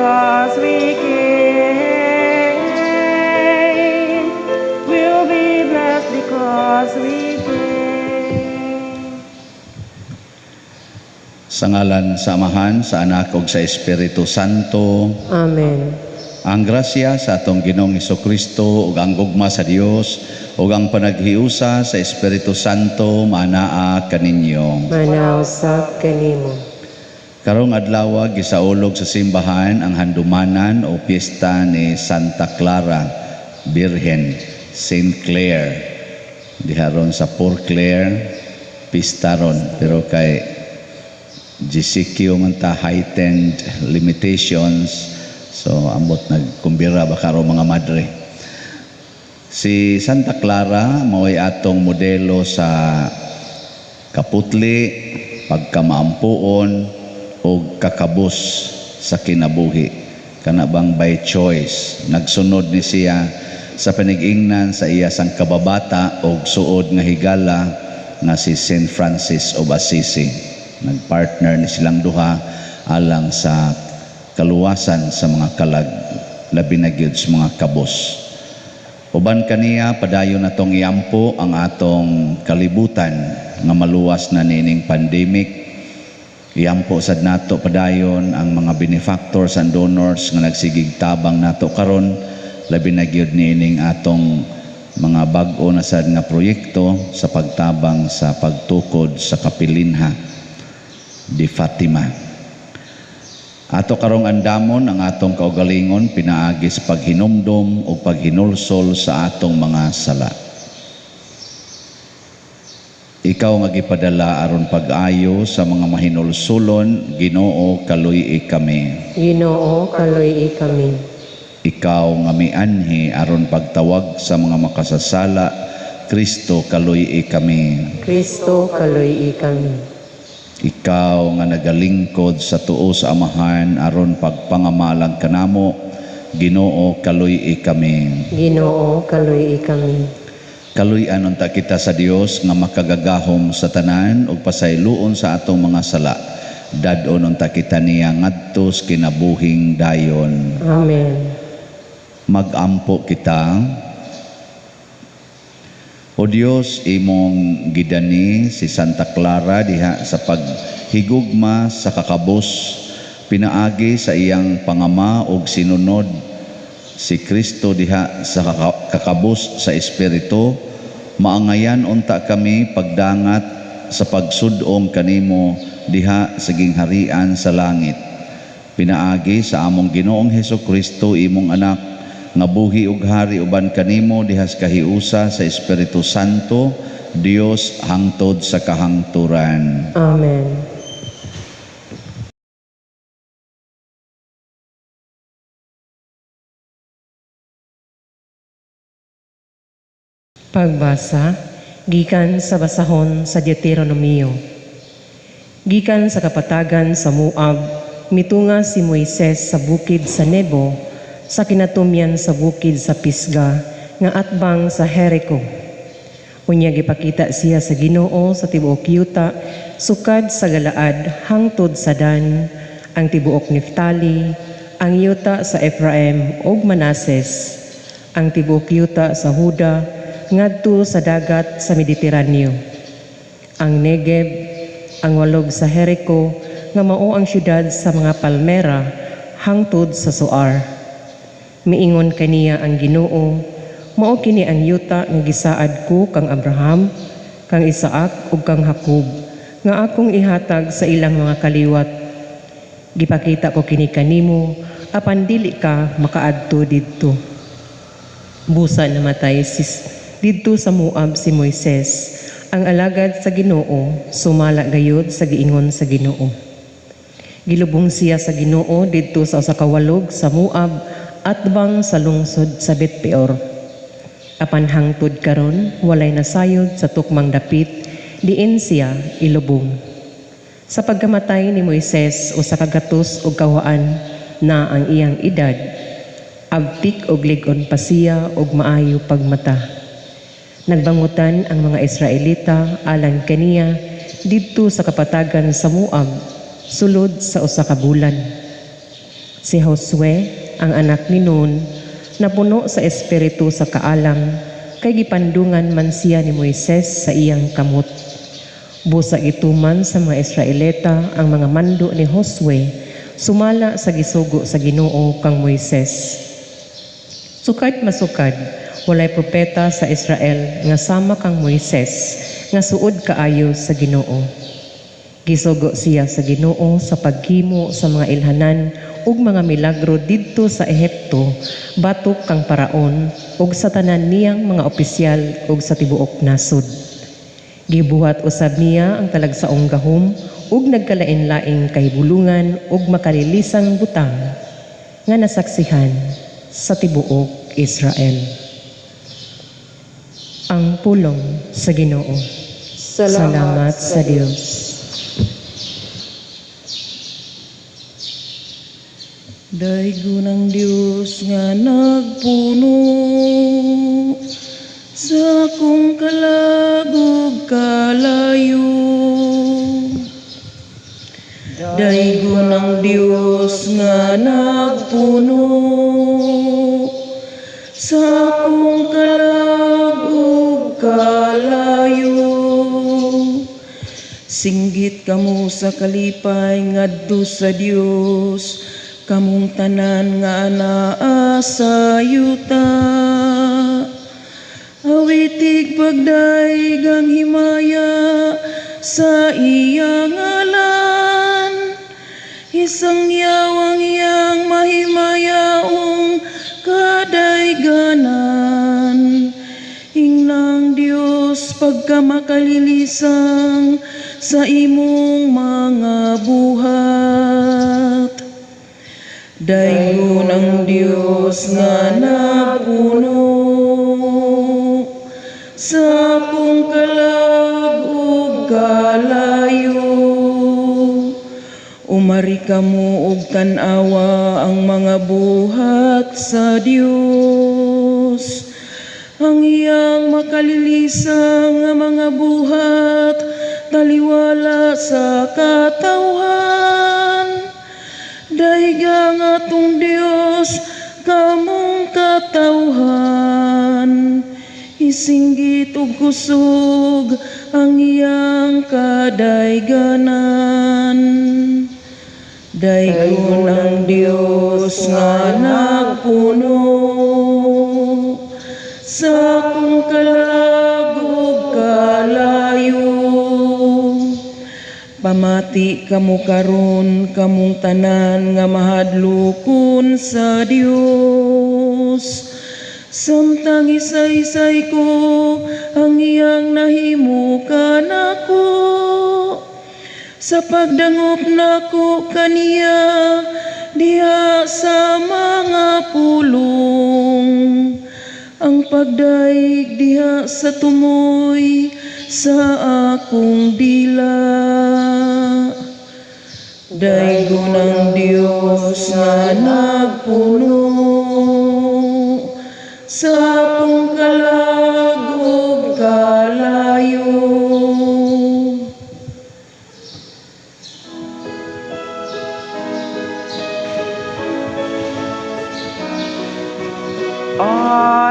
because we gain. We'll be blessed because we gain. Sa ngalan sa Amahan, sa Anak ug sa Espiritu Santo. Amen. Ang grasya sa atong Ginoong Hesukristo ug ang gugma sa Dios ug ang panaghiusa sa Espiritu Santo manaa kaninyo. Manausap kanimo. Karong adlaw gisaulog sa simbahan ang handumanan o piyesta ni Santa Clara Birhen, Saint Clare. Diharon sa Port Clare, pistaron, pero kay GCQ man ta heightened limitations, so ambot nagkumbira ba karo mga madre. Si Santa Clara mao'y atong modelo sa kaputli, pagkamaampuon o kakabus sa kinabuhi. Kana bang by choice nagsunod ni siya sa panigingnan sa iya sang kababata o suod nga higala nga si Saint Francis of Assisi. Nagpartner ni silang duha alang sa kaluwasan sa mga kalag, labi na gyud sa mga kabos. Uban kaniya padayon natong iampo ang atong kalibutan nga maluwas na nining pandemic. Iampo sad nato padayon ang mga benefactors and donors nga nagsigig tabang nato karon, labi na gyud nining atong mga bag-o na sad nga proyekto sa pagtabang sa pagtukod sa kapilinha di Fatima. Ato karong andamon ang atong kaugalingon pinaagi sa paghinumdom o paghinulsol sa atong mga sala. Ikaw nga gipadala aron pag-ayo sa mga mahinulsulon, Ginoo kaluy kami. Ginoo kaluy kami. Ikaw nga mianhi aron pagtawag sa mga makasasala, Kristo kaluy kami. Kristo kaluy kami. Ikaw nga nagalingkod sa tuo sa Amahan aron pagpangamalang kanamo, Ginoo kaluy kami. Ginoo kaluy kami. Kaluy-an unta kita sa Dios nga makagagahom sa tanan ug pasayloon sa atong mga sala. Dad-on unta kita niya ngadto sa kinabuhing dayon. Amen. Magampo kita. O Dios, imong gidani si Santa Clara diha sa paghigugma sa kakabos, pinaagi sa iyang pangama ug sinunod si Kristo diha sa kakabos sa Espiritu. Maangayan unta kami pagdangat sa pagsudong kanimo diha sa gingharian sa langit. Pinaagi sa among Ginoong Hesukristo, imong anak, nga buhi ug hari uban kanimo diha sa kahiusa sa Espiritu Santo, Dios hangtod sa kahangturan. Amen. Pagbasa gikan sa basahon sa Deuteronomio. Gikan sa kapatagan sa Moab, mitunga si Moises sa bukid sa Nebo, sa kinatumyan sa bukid sa Pisga, nga atbang sa Jericho. Unya gipakita siya sa Ginoo sa tibuok yuta, sukad sa Galaad hangtod sa Dan, ang tibuok Neftali, ang yuta sa Ephraim ug Manases, ang tibuok yuta sa Huda, ngadto sa dagat sa Mediteraneo, ang Negeb, ang walog sa Jericho, nga mao ang syudad sa mga palmera, hangtod sa Soar. Miingon kaniya ang Ginoo, mao kini ang yuta nga gisaad ko kang Abraham, kang Isaac ug kang Jacob, nga akong ihatag sa ilang mga kaliwat. Gipakita ko kini kanimo, apan dili ka makaadto didto. Busa namatay didto sa Moab si Moises, ang alagad sa Ginoo, sumala gayud sa giingon sa Ginoo. Gilubong siya sa Ginoo didto sa usa ka walog sa Moab, atbang sa lungsod sa Bet-peor. Apan hangtod karon walay nasayod sa tukmang dapit, diin siya ilubong. Sa pagkamatay ni Moises o sa kagatos o kawaan na ang iyang edad, abtik og lig-on pa siya og maayo pagmata. Nagbangutan ang mga Israelita alang kaniya didto sa kapatagan sa Moab, sulod sa usa ka bulan. Si Josue, ang anak ni Nun, napuno sa espiritu sa kaalam, kay gipandungan man siya ni Moises sa iyang kamot. Busa ituman sa mga Israelita ang mga mando ni Josue, sumala sa gisugo sa Ginoo kang Moises. Sukad masukad, walay propeta sa Israel nga sama kang Moises, nga suod kaayo sa Ginoo. Gisugo siya sa Ginoo sa paghimo sa mga ilhanan ug mga milagro didto sa Ehipto, batok kang paraon ug sa tanan niyang mga opisyal ug sa tibuok nasod. Gibuhat usab niya ang talagsaong gahom ug nagkalain-laing kahibulungan ug makalilisang butang nga nasaksihan sa tibuok Israel. Ang pulong sa Ginoo. Salamat sa Dios. Daigo ng Diyos nga nagpuno sa akong kalagog kalayo. Daigo ng Diyos nga nagpuno sa akong kalagog kalayo. Singgit kamo sa kalipay ngadto sa Dios, kamong tanan nga anaa sa yuta. Awitig pagdaigang himaya sa iyang ngalan, isang yawang iyang mahimayaong kadaiganan. Ingnang Dios pagka makalilisang sa imong mga buhat. Daigo ng Diyos nga napuno sa akong kalagog kalayo. Umari kamo og tan-awa ang mga buhat sa Dios. Ang iyang makalilisang nga mga buhat taliwala sa katawhan. Daigang atong Dios kamong katawhan, isinggit ug kusog ang iyang kadaiganan. Daigo ng Dios nga nagpuno sa akong kalagog kalayo. Pamati kamo karon kamong tanan nga mahadlokon sa Dios. Samtang isa-isay ko ang iyang nahimo kanako, sa pagdangop nako kaniya diha sa mga pulong. Ang pagdaig diha sa tumoy sa akong dila. Daigo ng Dios nga nagpuno sa akong kalagog kalayo.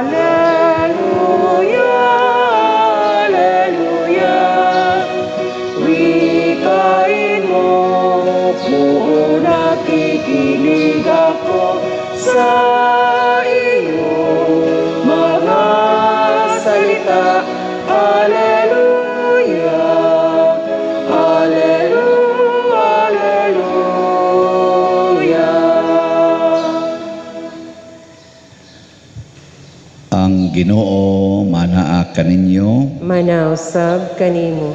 Alleluia, alleluia, wikain mo, puro nakikinig ako sa iyong mga salita. Alleluia, alleluia, alleluia. Ang Ginoo manaa kaninyo. Manausab kanimo.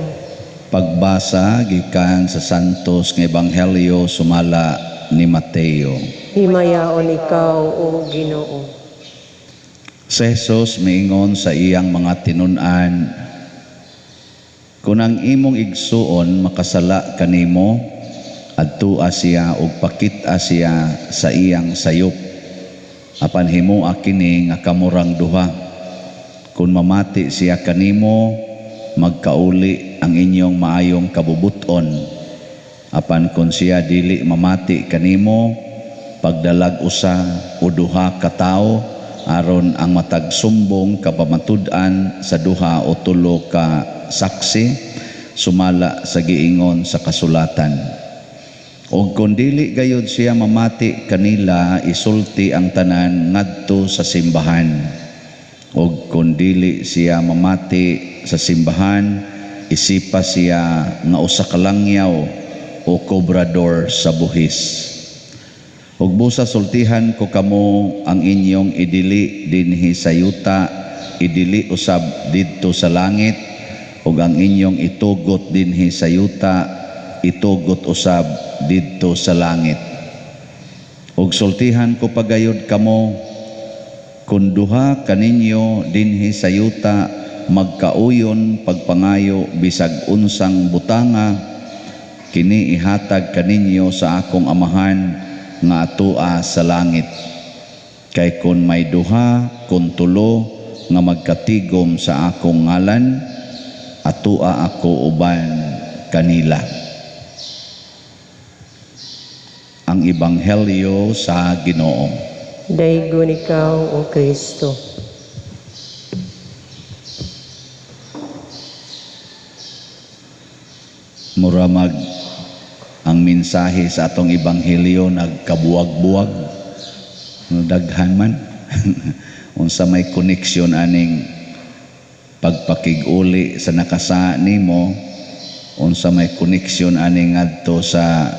Pagbasa gikan sa Santos nga Ebanghelyo sumala ni Mateo. Himayaon ikaw, O Ginoo. Si Jesus miingon sa iyang mga tinun-an, kung ang imong igsuon makasala kanimo, adtua siya ug pakit-a siya sa iyang sayop. Apan himua kini nga kamurang duha. Kung mamati siya kanimo, magkauli ang inyong maayong kabubuton. Apan kung siya dili mamati kanimo, pagdalag usa o duha ka tawo aron ang matag sumbong kapamatud-an sa duha o tulo ka saksi sumala sa giingon sa kasulatan. O kung dili gayud siya mamati kanila, isulti ang tanan ngadto sa simbahan. O kung dili siya mamati sa simbahan, isipa siya nga usa ka langyaw o kobrador sa buhis. Ug busa sultihan ko kamo ang inyong idili dinhi sa yuta, idili usab didto sa langit, ug ang inyong itugot dinhi sa yuta, itugot usab didto sa langit. Ug sultihan ko pagayod kamo, kun duha kaninyo dinhi sa yuta magkauyon pagpangayo bisag unsang butanga, kini ihatag kaninyo sa akong amahan nga atua sa langit. Kay kun may duha kun tulo nga magkatigom sa akong ngalan, atua ako uban kanila. Ang Ebanghelyo sa Ginoo. Daigon ikaw, O Kristo. Muramag ang mensahe sa atong Ebanghelyo nagkabuwag-buwag, daghan man. Unsa may koneksyon aning pagpakig-uli sa nakasa nimo, unsa may koneksyon aning ngadto sa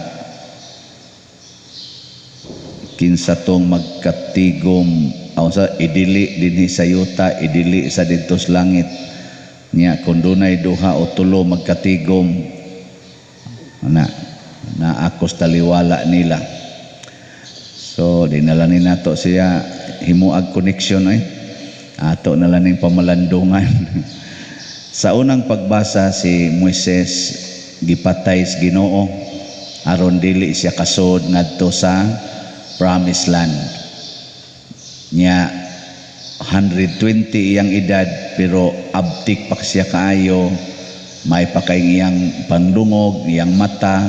kinsa tong magkatigom, unsa idili dinhi sa yuta, idili sa didto sa langit. Nya kun dunay duha o tulo magkatigom, na akos taliwala nila. So dinala ni nato siya himuag koneksyon ato na lang ning pamalandungan. Sa unang pagbasa si Moises gipatay sa Ginoo aron dili siya kasod ngadto sa Promised Land. Nya 120 iyang edad pero abtik pa siya kaayo, may pakay iyang pandungog, iyang mata,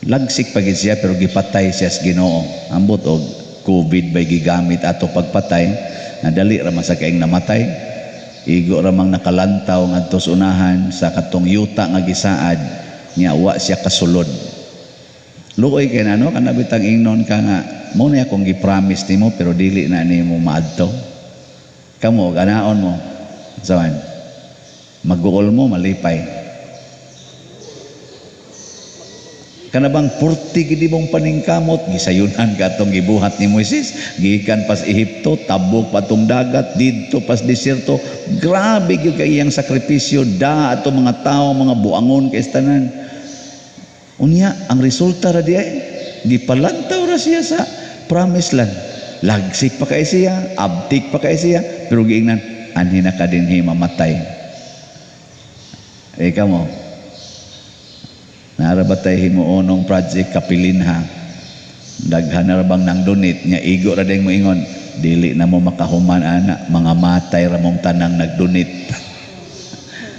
lagsik pagid siya pero gipatay siya sa Ginoo. Ambot og COVID bay gigamit ato pagpatay, nadali ra man sa kaing namatay. Igo ra mang nakalantaw ngadto sa unahan sa katong yuta nga gisaad, nya wa siya kasulod. Luoy kay nano kana bitang ingnon ka nga mo na akong gi-promise nimo pero dili na nimo maadto. Kamo ganaon mo. Sawan. Mag-uol mo malipay. Kana bang 40 gid mong paningkamot gisayunan ka atong gibuhat ni Moises, gikan pas Ehipto, tabok patong dagat didto pas desierto. Grabe gyud kay iyang sakripisyo da ato mga tao, mga buangon kay tanan. Unya ang resulta ra diay gipalantaw ra siya sa Promised Land. Lagsik pa kay siya, abtik pa kay siya, pero giingnan anhi na ka dinhi mamatay. Ikaw mo narabatay himuonong project kapilinha, daghan na bang nang donate nya igo ra ding moingon dili na mo makahuman ana, mga matay ra mong tanang nagdonate.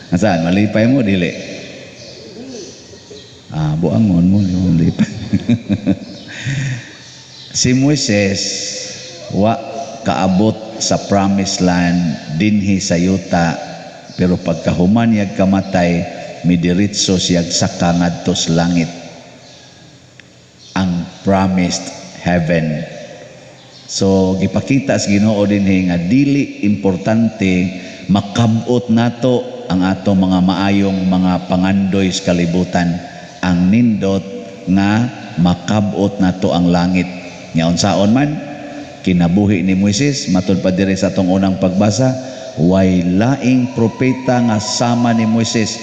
Asaan malipay mo dili? Buangon mo yung lipay. Si Moises wa kaabot sa Promised Land dinhi sa yuta, pero pagkahuman yag kamatay midiritso siyag saka ngadto sa langit, ang promised heaven. So gipakita sa Ginoo dinhi nga dili importante makabot nato ang ato mga maayong mga pangandoy sa kalibutan. Ang nindot nga makabot nato ang langit. Nya unsaon man kinabuhi ni Moises matud pa diri sa atong unang pagbasa, way laing propeta nga sama ni Moises,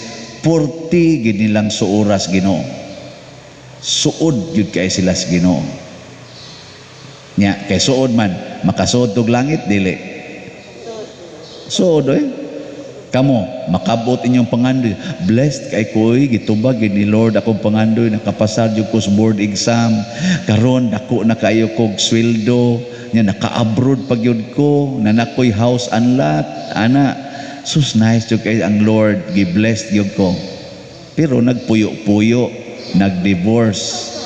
40 gid nilang suoras Ginoo. Suod gyud kay sila sa Ginoo. Nya kay suod man makasuod og langit dili. Suod kamo makabot inyong pangandoy. Blessed kay koy gitubag ni Lord akong pangandoy, nakapasad jud ko sa board exam, karon dako na kayo kog sweldo, nya naka-abroad pag yun ko, nanakoy house unlock ana. Sus nice jud kay ang Lord, gi-blessed jud ko. Pero nagpuyo-puyo, nag-divorce.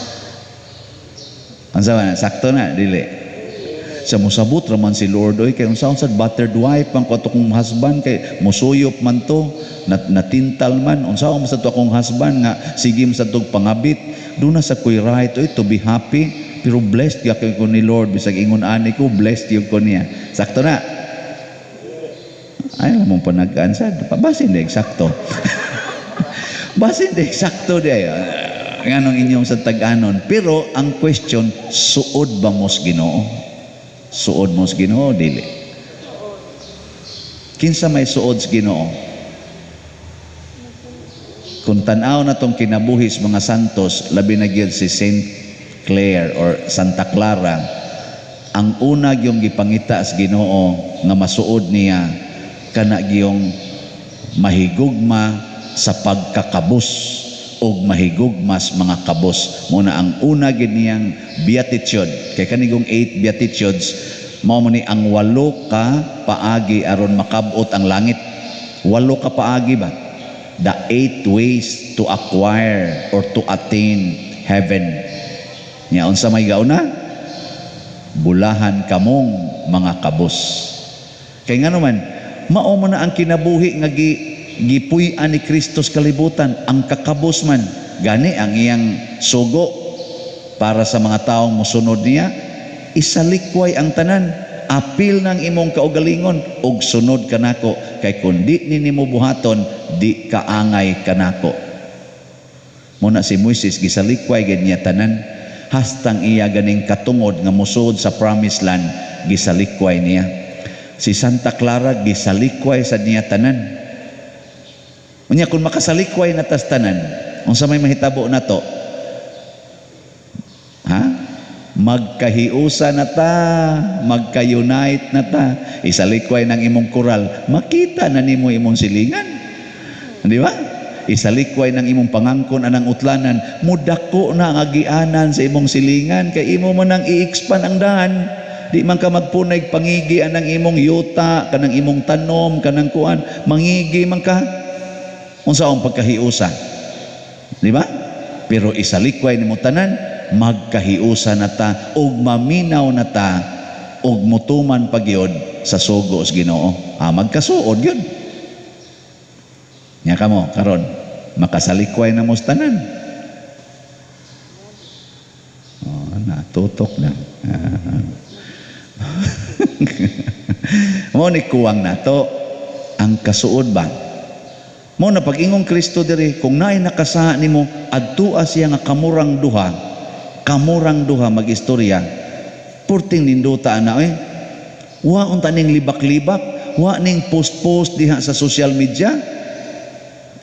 Unsa man sakto na dili. Sa musabot raman si Lord oy kay unsa sa battered wife man ko akong husband kay musuyop man to natintal man unsa man sa to akong husband nga sige sa tug pangabit do na sa kuy right oy to be happy pero blessed gyud ko ni Lord bisag ingon ani ko blessed gyud ko niya. Sakto na. Ay lamang panagaan sad basin di eksakto. Basin di eksakto di ay nganong inyong sa tag-anon pero ang question suod ba mos Ginoo? Suod mo sa Ginoo dili. Kinsa may suod sa Ginoo? Kung tan-aw na tong kinabuhi sa mga santos, labi na gyud si Saint Clare or Santa Clara, ang una gyung gipangita sa Ginoo nga masuod niya kana gyung mahigugma sa pagkakabus og mahigugmas mga kabus. Muna ang una gid niyang beatitude kay kanigong 8 beatitudes mao man ni ang 8 ka paagi aron makab-ot ang langit. 8 ka paagi ba? The 8 ways to acquire or to attain heaven. Nya unsa may gauna? Bulahan kamong mga kabus. Kay ngano man mao man na ang kinabuhi nga gipuy-an ni Kristo sa kalibutan ang kakabos man gani ang iyang sugo para sa mga taong mosunod niya isalikway ang tanan apil ng imong kaugalingon og sunod kanako kay kun di nimo buhaton di kaangay kanako. Muna si Moises gisalikway gid niya tanan hastang iya ganing katungod nga musud sa promised land gisalikway niya. Si Santa Clara gisalikway sa niya tanan. Unya kung makasalikway na tas tanan, unsa may mahitabo na to? Ha? Magkahiusa na ta, magka-unite na ta. Isalikway ng imong koral, makita na nimo imong silingan. Di ba? Isalikway ng imong pangangkon anang utlanan, mudako na ang agianan sa imong silingan kay imo man nang i-expand ang dahan. Di man ka magpunay pangigi anang imong yuta, kanang imong tanom, kanang kuan, mangigi man ka. Unsa ang pagkahiusa? Di ba? Pero isalikway nimo tanan, magkahiusa na ta ug maminaw na ta ug mutuman pagyod sa sugo sa Ginoo. Magkasuod gyud. Nya kamo karon makasalikway na mo sa tanan. Natutok na. Mo ni kuwang nato ang kasuod ba? Mo na pag-ingong Kristo diri kung naay nakasaha nimo adtua siya nga kamurang duha magistorya purting ninduta ana wa unta ning libak-libak wa ning post diha sa social media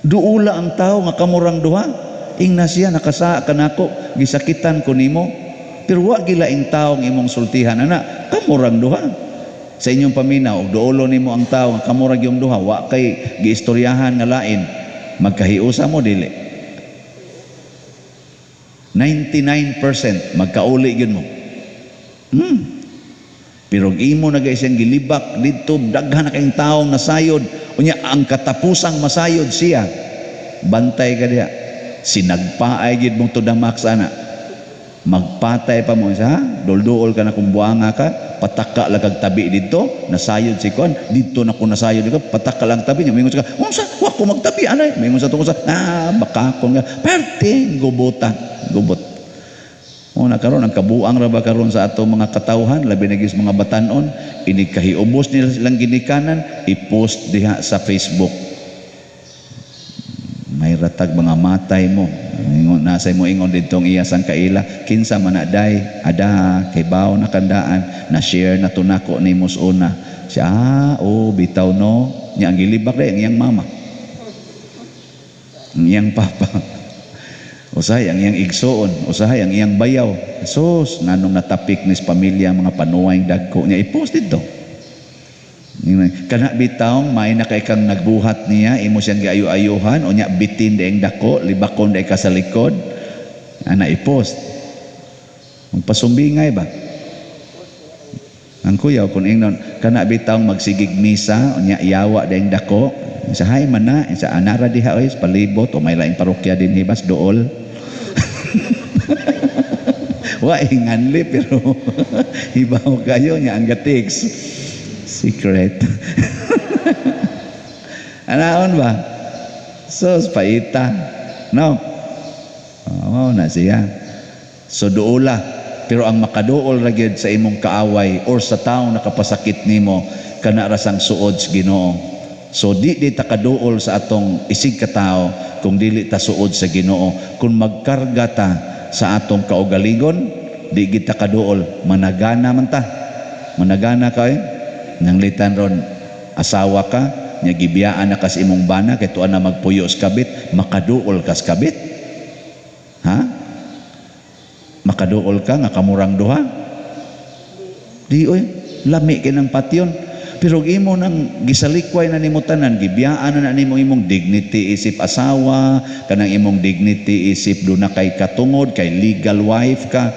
duula ang tao nga kamurang duha ingna siya nakasaha kanako gisakitan ko nimo pero wa gilaing taong imong sultihan ana kamurang duha sa inyong paminaw ug duolo nimo ang tawo nga kamurag yung duha wa kay giistoryahan nga lain magkahiusa mo dili 99% magkauli gyud mo pero imo na siyang gilibak dito daghan na kayong taong nasayod unya ang katapusang masayod siya bantay ka diha sinagpaay gyud mong tudamak sana magpatay pa mo sa dulduol ka na kung buanga ka pataka lagag tabi dito nasayod si kon dito na ko nasayod dito pataka lang tabi niya mingon sa unsa wa ko magtabi anay mingon sa tungod sa baka ko nga perting gubot na karon ang kabuang ra ba karon sa ato mga katawhan labi na gis mga batanon ini kahiubos nila silang ginikanan i-post diha sa Facebook may ratag mga matay mo ingon nasay mo ingon didtong iyasang kaila kinsa man aday ada kay bawo na kandaan na share na tunako ni musuna siya bitaw no nya ang gilibak day ang iyang mama ang iyang papa usahay ang iyang igsoon usahay ang iyang bayaw sus nanong natapik nis pamilya mga panuway dagko nya i-post dito kana bitawng may na kay kang nagbuhat niya imo siyang giayo-ayuhan o nya bitin daing dako libakon day ka sa likod ana i-post magpasumbingay ba ang kuyaw kun ingnon kana bitawng magsigig misa o nya iyawa daing dako sa hay man na sa anara diha oy palibot o may laing parokya din hibas dool Wa inganli pero ibaw kayo niya ang gatiks. Secret. Anaon ba? Sos paita. No. Oh, na siya. So duola. Pero ang makaduol ra gyud sa imong kaaway or sa taong nakapasakit nimo kana rasang suod sa Ginoo. So di ta kaduol sa atong isig ka tao kung dili ta suod sa Ginoo. Kung magkarga ta sa atong kaugaligon, di kita kaduol, managana man ta. Managana ka nang litan ron asawa ka, nya gibiyaan na kas imong bana kay tuan na magpuyo sa kabit, makaduol kas kabit. Ha? Makaduol ka nga kamurang duha? Di oy, lami kay nang patyon. Pero imo nang gisalikway na nimo tanan, gibiyaan na nimo imong dignity isip asawa, kanang imong dignity isip duna kay katungod, kay legal wife ka.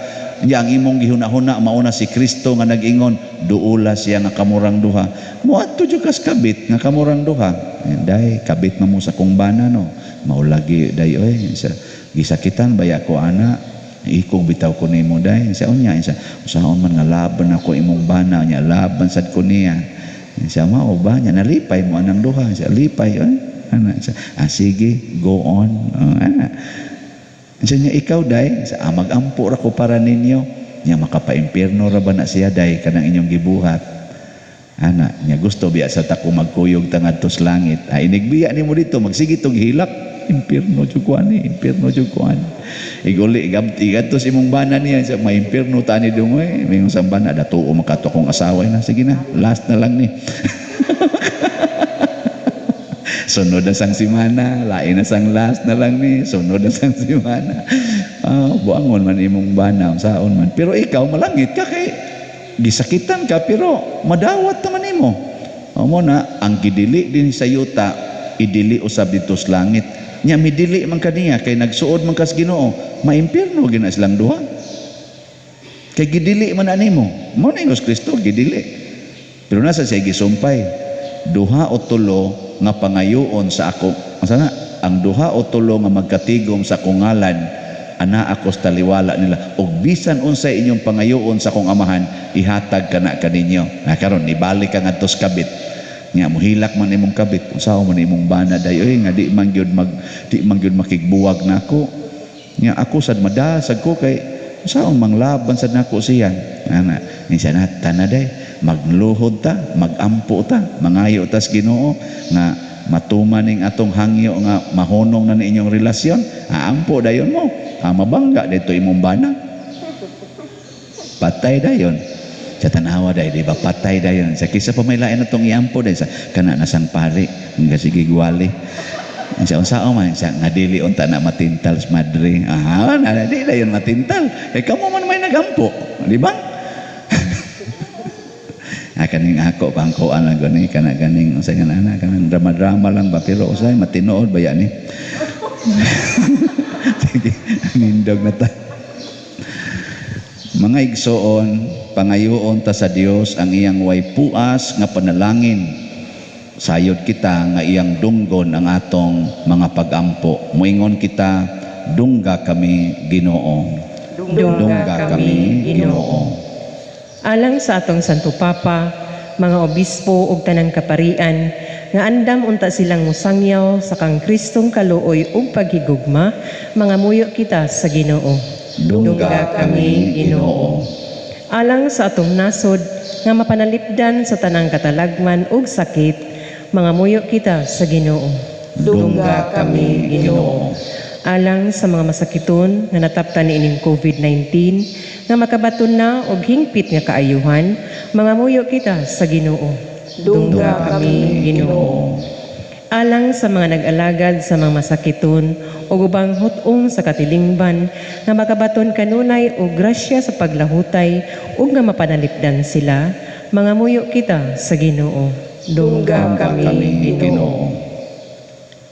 Nya ang imong gihuna-huna mauna si Kristo nga nag-ingon, duula siya nga kamurang duha. Moadto jud kas kabit nga kamurang duha. Day kabit mo sa kong bana no. Maulagi day oy, gisakitan baya ko ana. Ikog bitaw ko nimo day. Sa unya sa usaon man nga laban ako imong bana nya laban sad ko niya. Siya mao ba nya nalipay mo anang duha. Siya lipay ana siya. Sige, go on. Ana. Siya nya ikaw day sa magampo ra ko para ninyo. Nya makapaimpierno ra ba na siya day kanang inyong gibuhat. Ana nya gusto biya sa ta ko magkuyog tangad tos langit. Ay inigbiya nimo dito magsige tog hilak. Impierno jud ko ani, impierno jud ko ani. Iguli igatos imong bana niya sa may impierno tani dungoy, may usang bana datuo makato kong asawa na. Sige na, last na lang ni. Sunod na sang simana, lain na sang last na lang ni, sunod na sang simana. Buangon man imong bana saon man. Pero ikaw malangit ka kay gisakitan ka pero madawat naman nimo. Amo na ang gidili din sa yuta, idili usab dito sa langit. Nya midili man kaniya kay nagsuod man kas Ginoo, maimpierno gina silang duha. Kay gidili man animo. Mao na ingos Kristo gidili. Pero nasa siya gisumpay, duha o tulo nga pangayoon sa ako. Asa nga ang duha o tulo nga magkatigom sa akong ngalan, ana ako sa taliwala nila. Og bisan unsay inyong pangayoon sa akong amahan, ihatag kana kaninyo. Na karon ibalik ka ngadto sa kabit. Nga muhilak man imong kabit usaw man imong bana day oy nga di man gyud makigbuwag nako nga ako sad madasag ko kay usaw manglaban sad nako siya ana insa na tanaday magluhod ta magampo ta mangayo ta sa Ginoo nga matuman ning atong hangyo nga mahunong na ni inyong relasyon aampo dayon mo mabangga dito imong bana patay dayon sa tanawa day di ba patay dayon sa kisa pa may lain natong iampo day sa kana nasang pari nga sige gwali sa unsao man sa nga dili unta na matintal sa madre na di dayon matintal kamo man may nagampo di ba kaning ako pangkuan lang gani kana ganing unsay nga ana kanang drama lang ba pero usay matinood ba yan sige nindog na ta. Mga igsoon, pangayoon ta sa Dios ang iyang way puas nga panalangin. Sayod kita nga iyang dunggon ang atong mga pag-ampo. Muingon kita, dungga kami Ginoo. Dungga kami Ginoo. Alang sa atong Santo Papa, mga obispo ug tanang kaparian, nga andam unta silang musangyaw sa kang Kristong kaluoy ug paghigugma, mga muyo kita sa Ginoo. Dungga kami Ginoo. Alang sa atong nasod nga mapanalipdan sa tanang katalagman ug sakit, mga muyo kita sa Ginoo. Dungga kami Ginoo. Alang sa mga masakiton nga nataptan niining COVID-19 nga makabaton na og hingpit nga kaayuhan, mga muyo kita sa Ginoo. Dungga kami Ginoo. Alang sa mga nag-alagad sa mga masakiton o ubang hutong sa katilingban nga makabaton kanunay o grasya sa paglahutay o nga mapanalipdan sila, mga muyo kita sa Ginoo. Dungga kami Ginoo.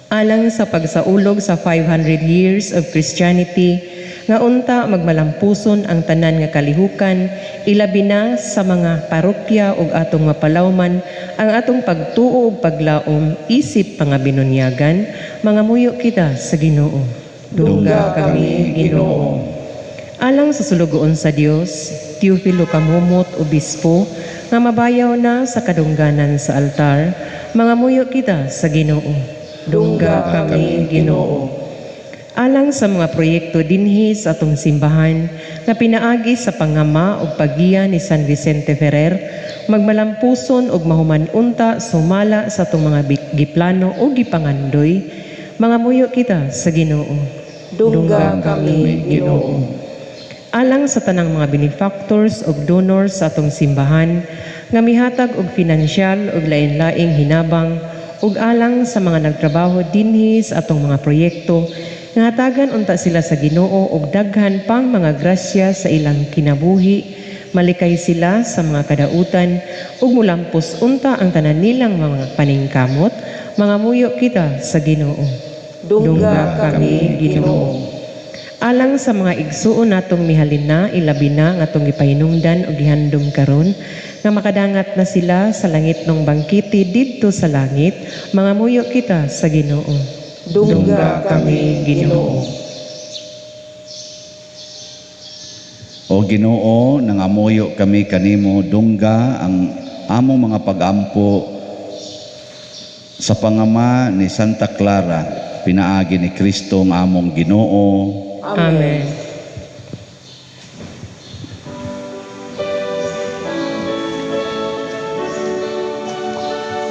Alang sa pagsaulog sa 500 years of Christianity, nga unta magmalampuson ang tanan nga kalihukan, ilabi na sa mga parokya ug atong mapalawman ang atong pagtuo ug paglaom isip pangabinunyagan, mga muyo kita sa Ginoo. Dungga kami Ginoo. Alang sa sulugoon sa Dios, Teofilo Kamumot, Obispo, nga mabayaw na sa kadungganan sa altar, mga muyo kita sa Ginoo. Dungga kami, Ginoo. Alang sa mga proyekto dinhi sa atong simbahan nga pinaagi sa pangama ug paggiya ni San Vicente Ferrer, magmalampuson ug mahuman-unta sumala sa atong mga giplano ug gipangandoy, mga muyo kita sa Ginoo. Dungga kami, Ginoo. Alang sa tanang mga benefactors ug donors sa atong simbahan nga mihatag og pinansyal ug lain-laing hinabang ug alang sa mga nagtrabaho dinhi sa atong mga proyekto nga hatagan unta sila sa Ginoo ug daghan pang mga grasya sa ilang kinabuhi, malikay sila sa mga kadautan ug mulampos unta ang tanan nilang mga paningkamot, mga muyo kita sa Ginoo. Dungga kami, Ginoo. Alang sa mga igsuon natong mihalin na, ilabi na nga atong gipahinungdan o gihandom karon nga makadangat na sila sa langit ng bangkiti didto sa langit, mga muyo kita sa Ginoo. Dungga kami, Ginoo. O Ginoo, nangamuyo kami kanimo dungga ang among mga pag-ampo sa pangama ni Santa Clara, pinaagi ni Kristo ang among Ginoo. Amen.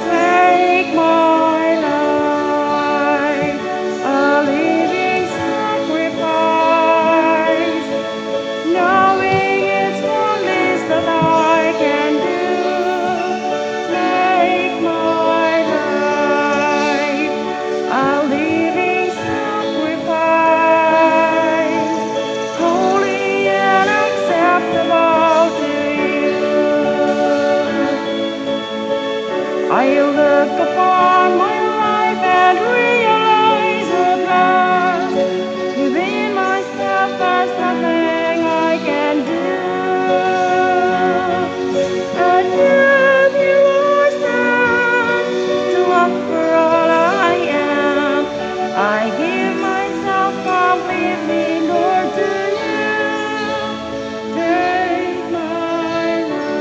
Take my life, a living sacrifice, knowing it's the least that I can do. Make my life a living sacrifice, holy and acceptable to you. I look upon my life and realize at last within myself there's nothing I can do. And yet you are stand to offer all I am. I give myself completely, Lord, to you. Take my life.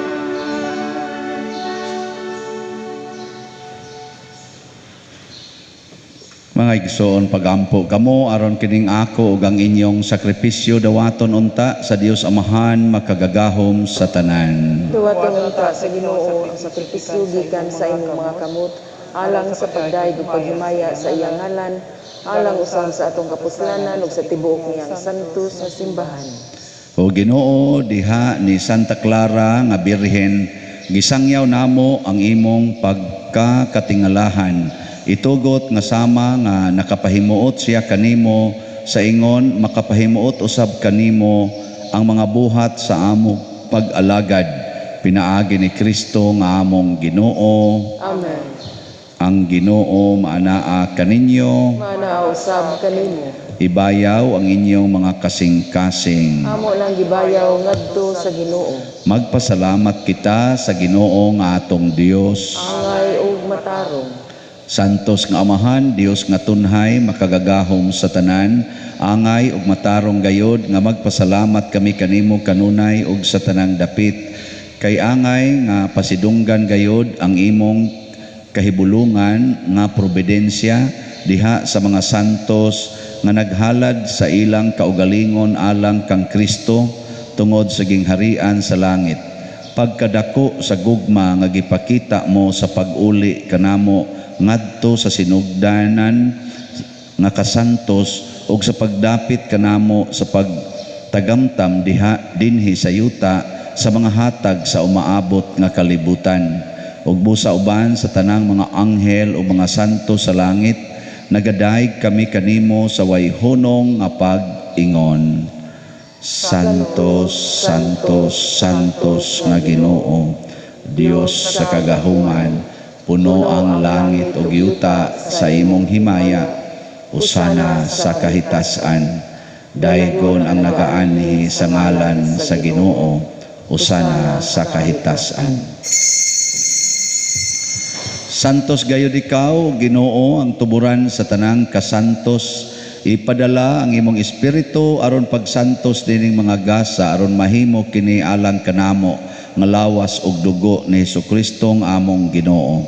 Mga igsoon pagampo kamo aron kining ako ug ang inyong sakripisyo dawaton unta sa Dios Amahan makagagahom sa tanan. Duwatong unta sa Ginoo ang sakripisyo gikan sa imong mga kamot, alang sa pagdayeg ug paghimaya sa iyang ngalan, alang usab sa atong kapuslanan ug sa tibuok niyang santos nga simbahan. O Ginoo, diha ni Santa Clara nga Birhen, gisangyaw namo ang imong pagkakatingalahan. Itugot nga sama nga nakapahimuot siya kanimo sa ingon makapahimuot usab kanimo ang mga buhat sa amo pag-alagad. Pinaagi ni Kristo nga among Ginoo. Amen. Ang Ginoo maanaa kaninyo. Mana usab kanimo. Ibayaw ang inyong mga kasing-kasing. Amo lang gibayaw ngadto sa Ginoo. Magpasalamat kita sa Ginoo nga atong Dios. Angay ug matarong. Santos nga Amahan, Dios nga tunhay, makagagahom sa tanan, angay ug matarong gayod nga magpasalamat kami kanimo kanunay ug sa tanang dapit. Kay angay nga pasidunggan gayod ang imong kahibulungan nga probidensya diha sa mga santos nga naghalad sa ilang kaugalingon alang kang Kristo tungod sa gingharian sa langit. Pagkadako sa gugma nga gipakita mo sa pag-uli kanamo ngadto sa sinugdanan nga kasantos ug sa pagdapit kanamo sa pagtagamtam diha dinhi sa yuta sa mga hatag sa umaabot nga kalibutan ug busa uban sa tanang mga anghel o mga santo sa langit nagadayeg kami kanimo sa way hunong nga pag-ingon. Santos, Santos, Santos nga Ginoo, Dios sa kagahuman, puno ang langit ug yuta sa imong himaya, usana sa kahitasan. Daygon ang nagaanhi sa ngalan sa Ginoo, usana sa kahitasan. Santos gayud ikaw, Ginoo, ang tuburan sa tanang kasantos Ipadala ang imong espiritu aron pagsantos dining mga gasa aron mahimo kini alang kanamo nga lawas ug dugo ni Hesukristo ang among Ginoo.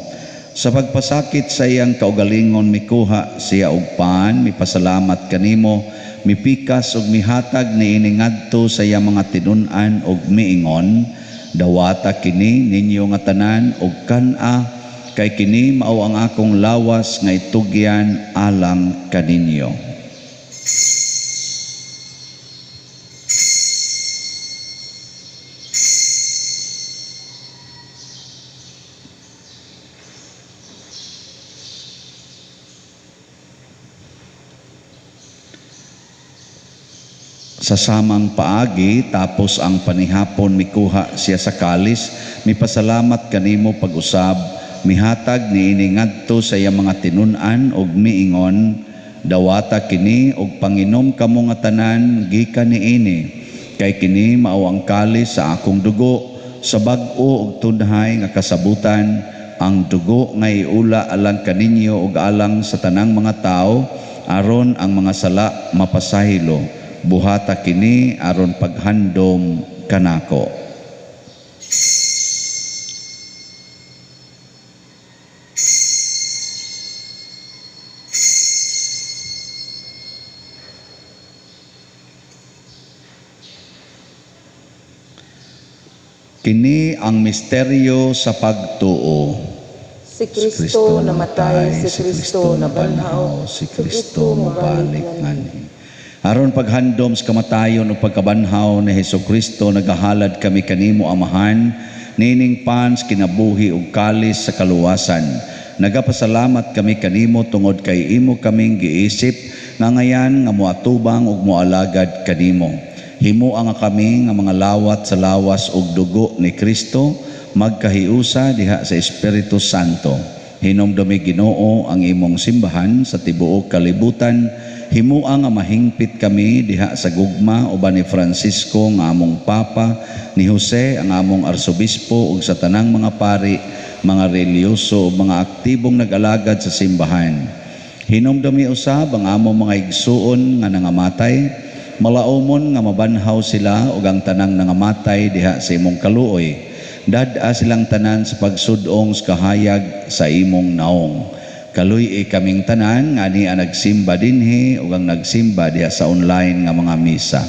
Sa pagpasakit sa iyang kaugalingon mikuha siya og paan, mipasalamat kanimo, mipikas ug mihatag niini ngadto sa iyang mga tinun-an ug miingon, dawata kini ninyo nga tanan ug kan-a kay kini mao ang akong lawas nga itugyan alang kaninyo. Sa samang paagi tapos ang panihapon mikuha siya sa kalis, mipasalamat kanimo pag-usab, mihatag niini ngadto sa iyang mga tinun-an ug miingon, dawata kini ug panginom kamo nga tanan gikan niini, kay kini mao ang kalis sa akong dugo, sa bag-o ug tunhay nga kasabutan, ang dugo nga iula alang kaninyo ug alang sa tanang mga tao, aron ang mga sala mapasahilo. Buhata kini aron paghandom kanako. Kini ang misteryo sa pagtuo. Si Kristo namatay, si Kristo nabanhaw, si Kristo mabalik ngani. Aron paghandom sa kamatayon o pagkabanhaw ni Hesukristo, nagahalad kami kanimo amahan, nining pans kinabuhi ug kalis sa kaluwasan. Nagapasalamat kami kanimo tungod kay imo kaming giisip nga ngayan nga moatubang ug moalagad kanimo. Himo nga kami nga mga lawat sa lawas ug dugo ni Kristo, magkahiusa diha sa Espiritu Santo. Hinumdumi Ginoo ang imong simbahan sa tibuok kalibutan. Himua nga mahingpit kami diha sa gugma uban ni Francisco nga among Papa, ni Jose ang among Arsobispo ug sa tanang mga pari, mga reliyoso ug mga aktibong nag-alagad sa simbahan. Hinumdumi usab ang among mga igsuon nga nangamatay, malaumon nga mabanhaw sila ug ang tanang nangamatay diha sa imong kaluoy. Dad-a silang tanan sa pagsudong sa kahayag sa imong naong. Kaluy kaming tanan nga ni nagsimba dinhi ug ang nagsimba diha sa online nga mga misa.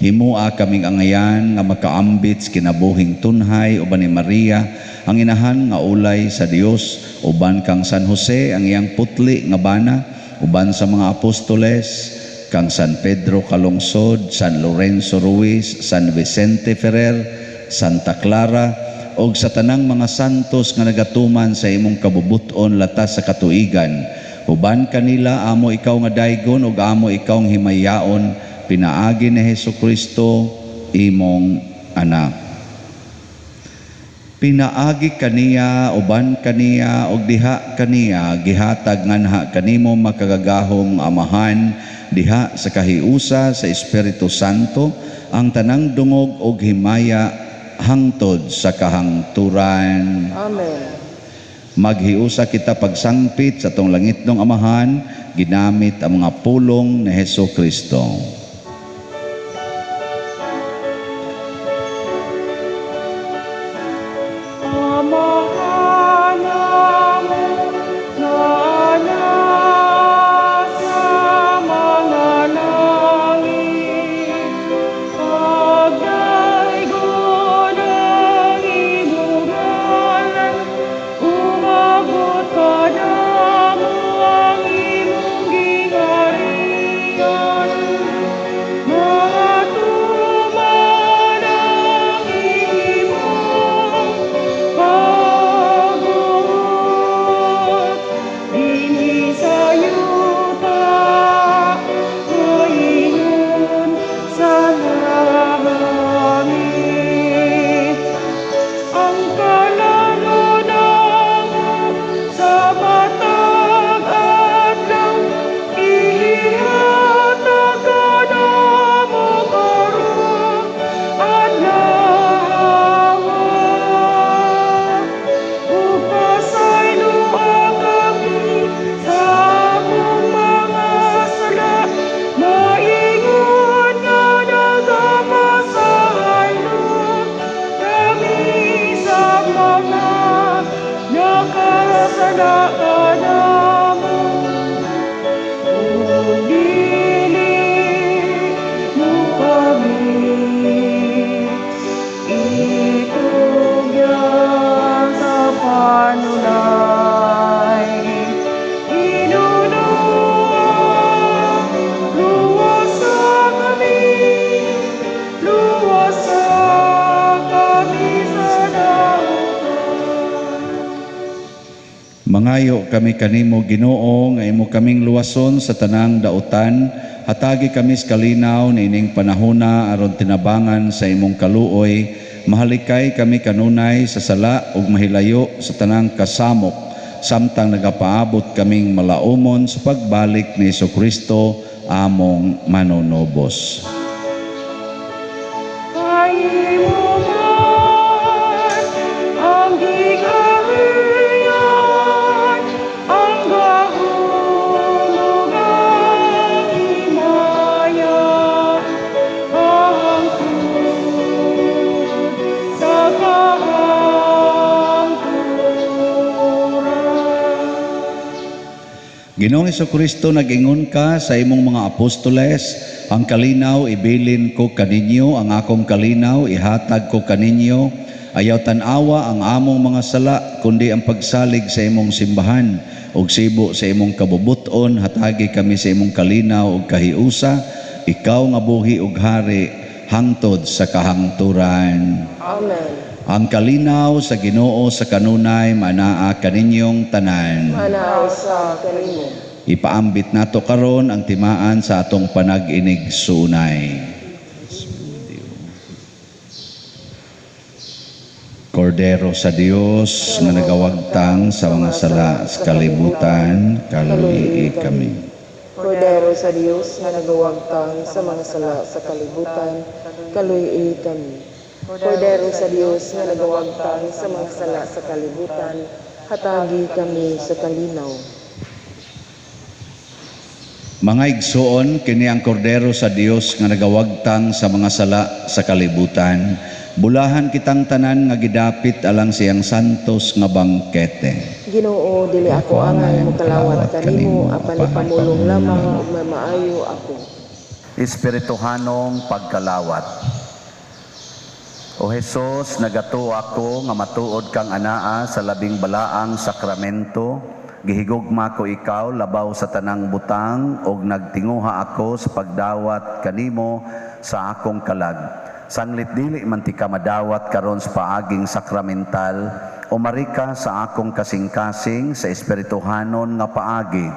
Himua kaming angayan nga makaambit kinabuhing tunhay uban ni Maria ang inahan nga ulay sa Dios, uban kang San Jose ang iyang putli nga bana, uban sa mga apostoles, kang San Pedro Calungsod, San Lorenzo Ruiz, San Vicente Ferrer, Santa Clara, og sa tanang mga santos nga nagatuman sa imong kabubuton latas sa katuigan. Uban kanila amo ikaw nga daygon ug amo ikaw nga himayaon, pinaagi ni Hesukristo imong anak. Pinaagi kaniya, uban kaniya ug diha kaniya gihatag nganha kanimo makagagahom amahan diha sa kahiusa sa Espiritu Santo ang tanang dungog ug himaya hangtod sa kahangturan. Amen. Maghiusa kita pagsangpit sa tong langitnong amahan, ginamit ang mga pulong ni Hesukristo. Mangayo kami kanimo Ginoo nga imo kaming luwason sa tanang dautan, hatagi kami sa kalinaw niining panahona aron tinabangan sa imong kaluoy, mahalikay kami kanunay sa sala ug mahilayo sa tanang kasamok, samtang nagapaabot kaming malaumon sa pagbalik ni Jesucristo among manunobos. Ginoong Jesucristo, nag-ingon ka sa imong mga apostoles, ang kalinaw ibilin ko kaninyo, ang akong kalinaw ihatag ko kaninyo. Ayaw tanawa ang among mga sala, kundi ang pagsalig sa imong simbahan, ug sibo sa imong kabubuton, hatagi kami sa imong kalinaw ug kahiusa, ikaw nga buhi ug hari, hangtod sa kahangturan. Amen. Ang kalinaw sa Ginoo sa kanunay manaa kaninyong tanan. Manaaw sa kanimo. Ipaambit nato karon ang timaan sa atong panag-inig sunay. Kordero sa Dios nga nagawagtang sa mga sala sa kalibutan, kaluhii kami. Kordero sa Dios nga nagawagtang sa mga sala sa kalibutan, kaluhii kami. Kordero sa Dios nga nagawagtang sa mga sala sa kalibutan, hatagi kami sa kalinaw. Mga igsoon, kini ang kordero sa Dios nga nagawagtang sa mga sala sa kalibutan. Bulahan kitang tanan nga gidapit alang siyang santos nga bangkete. Ginoo, dili ako angay mo kalawat kanimo, apan ipamulong lamang ug mamaayo ako. Espirituhanong pagkalawat. O Jesus, nagato ako nga matuod kang anaa sa labing balaang sakramento, gihigugma ko ikaw labaw sa tanang butang, og nagtinguha ako sa pagdawat kanimo sa akong kalag. Sanglit dili man ti ka madawat karon sa paaging sakramental, o marika sa akong kasing-kasing sa espirituhanon nga paagi.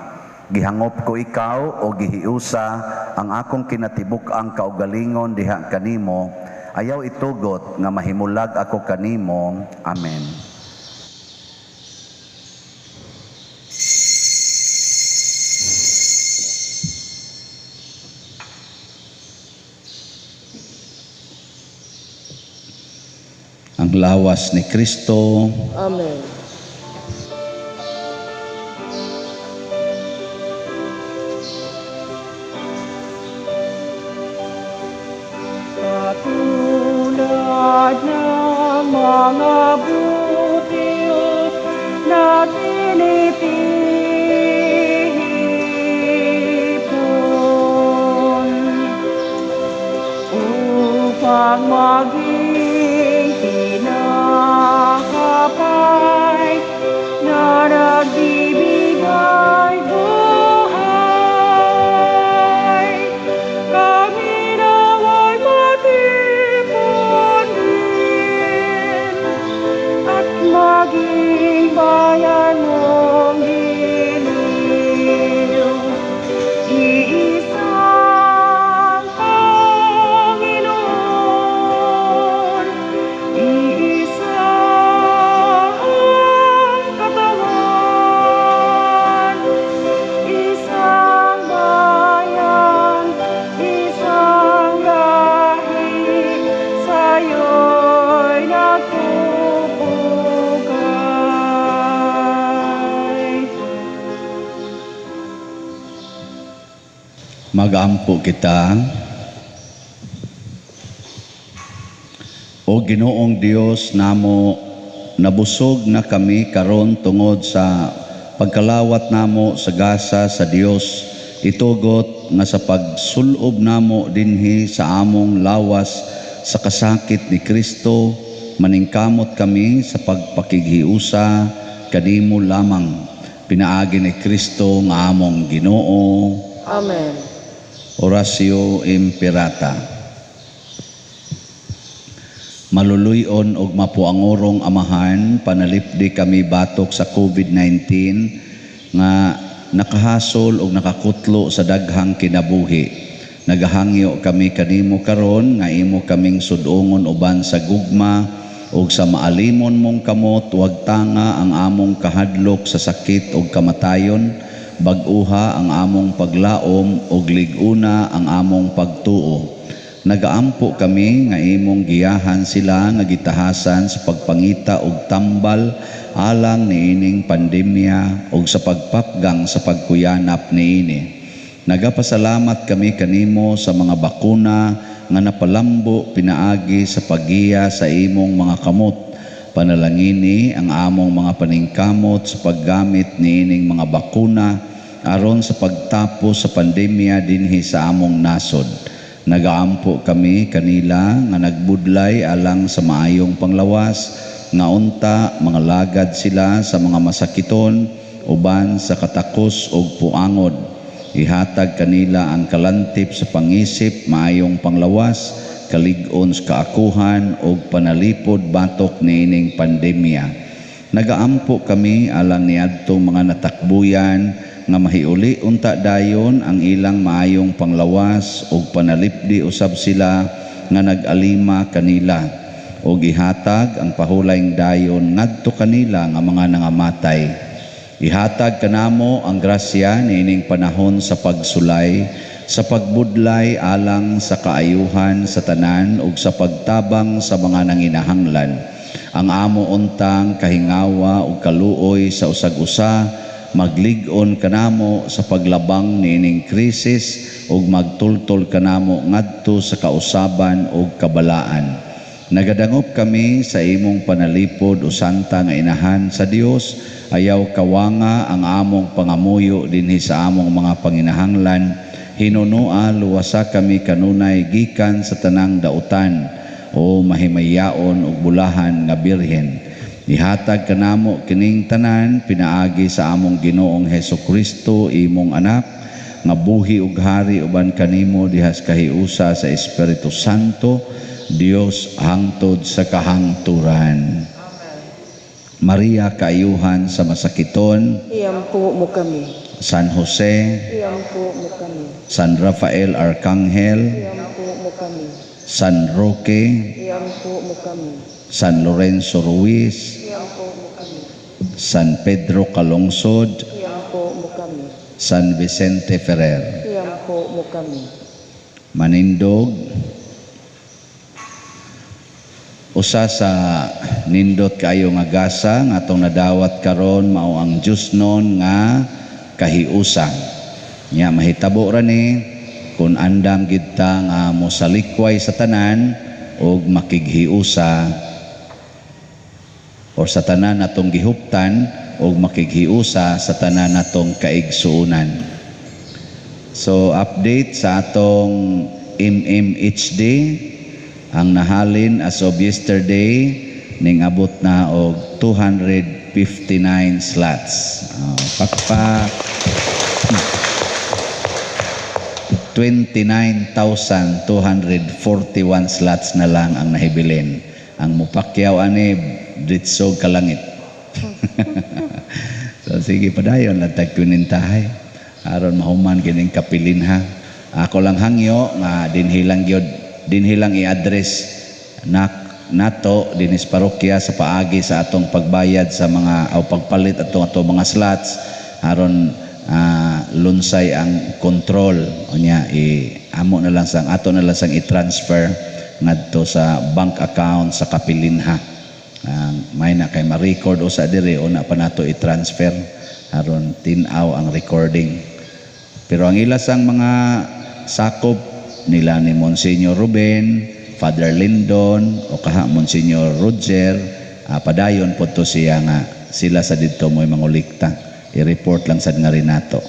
Gihangop ko ikaw o gihiusa ang akong kinatibuk-ang kaugalingon diha kanimo, ayaw itugot nga mahimulag ako kanimo. Amen. Ang lawas ni Kristo. Amen. Katulad ng mga butiw na tinitipon upang maging tinakapay na nagbibigay buhay. Kami nawa'y matipon din at maging bayan mong giliw. Iisang Panginoon, iisang katawan, isang bayan, isang lahi, sa'yo'y nagpupugay. Magampo kita. O Ginoong Dios namo, nabusog na kami karon tungod sa pagkalawat namo sa gasa sa Dios. Itugot nga sa pagsulob namo dinhi sa among lawas sa kasakit ni Kristo, maningkamot kami sa pagpakighiusa kanimo lamang. Pinaagi ni Kristo nga among Ginoo. Amen. Oratio Imperata. maluluyon og mapuangorong amahan, panalipdi kami batok sa COVID-19 nga nakahasol og nakakutlo sa daghang kinabuhi. Nagahangyo kami kanimo karon nga imo kaming sudongon uban sa gugma ug sa maalimon mong kamot, wag tanga ang among kahadlok sa sakit ug kamatayon, bag-uha ang among paglaom ug lig-una ang among pagtuo. Nagaampo kami nga imong giyahan sila nga gitahasan sa pagpangita og tambal alang niining pandemya ug sa pagpapgang sa pagkuyanap niini. Nagapasalamat kami kanimo sa mga bakuna nga napalambo pinaagi sa paggiya sa imong mga kamot. Panalangini ang among mga paningkamot sa paggamit niining mga bakuna aron sa pagtapos sa pandemya dinhi sa among nasod. Nagaampo kami kanila nga nagbudlay alang sa maayong panglawas nga unta mga lagad sila sa mga masakiton uban sa katakos ug puangod. Ihatag kanila ang kalantip sa pangisip, maayong panglawas, kalig-on sa kaakuhan ug panalipod batok niining pandemya. Nagaampo kami alang niadtong mga natakbuyan nga mahiuli unta dayon ang ilang maayong panglawas ug panalipdi usab sila nga nag-alima kanila ug ihatag ang pahulayng dayon ngadto kanila nga mga nangamatay. Ihatag kanamo ang grasya niining panahon sa pagsulay, sa pagbudlay alang sa kaayuhan sa tanan ug sa pagtabang sa mga nanginahanglan. Ang amo untang kahingawa ug kaluoy sa usag-usa maglig-on kanamo sa paglabang niining krisis ug magtultol kanamo ngadto sa kausaban ug kabalaan. Nagadangop kami sa imong panalipod o santa nga inahan sa Dios, ayaw kawanga ang among pangamuyo dinhi sa among mga panginahanglan. Hinunua luwasa kami kanunay gikan sa tanang dautan o mahimayaon ug bulahan nga birhen. Ihatag kanamo kining tanan pinaagi sa among Ginoong Hesukristo imong anak nga buhi ug hari uban kanimo dihas kahiusa sa Espiritu Santo, Dios hangtod sa kahangturan. Maria kaayuhan sa masakiton, Iampo mo kami. San Jose, Iampo mo kami. San Rafael Arcangel, Iampo mo kami. San Roque, Iampo mo kami. San Lorenzo Ruiz, Iampo mo kami. San Pedro Calungsod, Iampo mo kami. San Vicente Ferrer. Iampo mo kami. Manindog, usa sa nindot kayo nga gasa nga atong nadawat karon mao ang Dios non nga kahiusa. Nya mahitabo ra ni kun andam gid ta nga mosalikway sa tanan ug makighiusa o sa tanan natong gihuptan ug makighiusa sa tanan natong kaigsuonan. So update sa atong MMHD, ang nahalin as of yesterday ning abot na og 259 slots. Pakpak 29,241 slots na lang ang nahibilin. Ang mupakyaw ani ditsog kalangit. So sige padayon lang tagkunintahay aron mahuman kining kapilin ha. Ako lang hangyo nga dinhilang i-address nato dinis parokya sa paagi sa atong pagbayad sa mga o pagpalit atong mga slots aron lunsay ang control unya amo na lang sang ato na lang sang i-transfer ngadto sa bank account sa kapilinha. May na kay ma-record o sa dire o na pa nato i-transfer aron tinaw ang recording. Pero ang ilasang mga sakop nila ni Monsignor Ruben, Father Lindon o kaha Monsignor Roger, padayon po to siya nga sila sa dito mo'y mangulikta. I-report lang sad nga rin nato.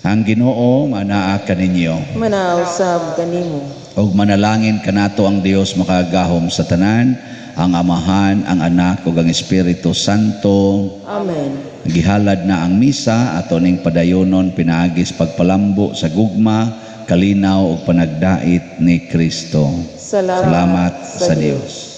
Ang Ginoo manaa kaninyo. Manausab kanimo. Og manalangin kanato ang Dios makagahom sa tanan, ang Amahan, ang Anak ug ang Espiritu Santo. Amen. Gihalad na ang misa ato ning padayonon pinaagis pagpalambo sa gugma, kalinaw ug panagdait ni Kristo. Salamat sa Dios.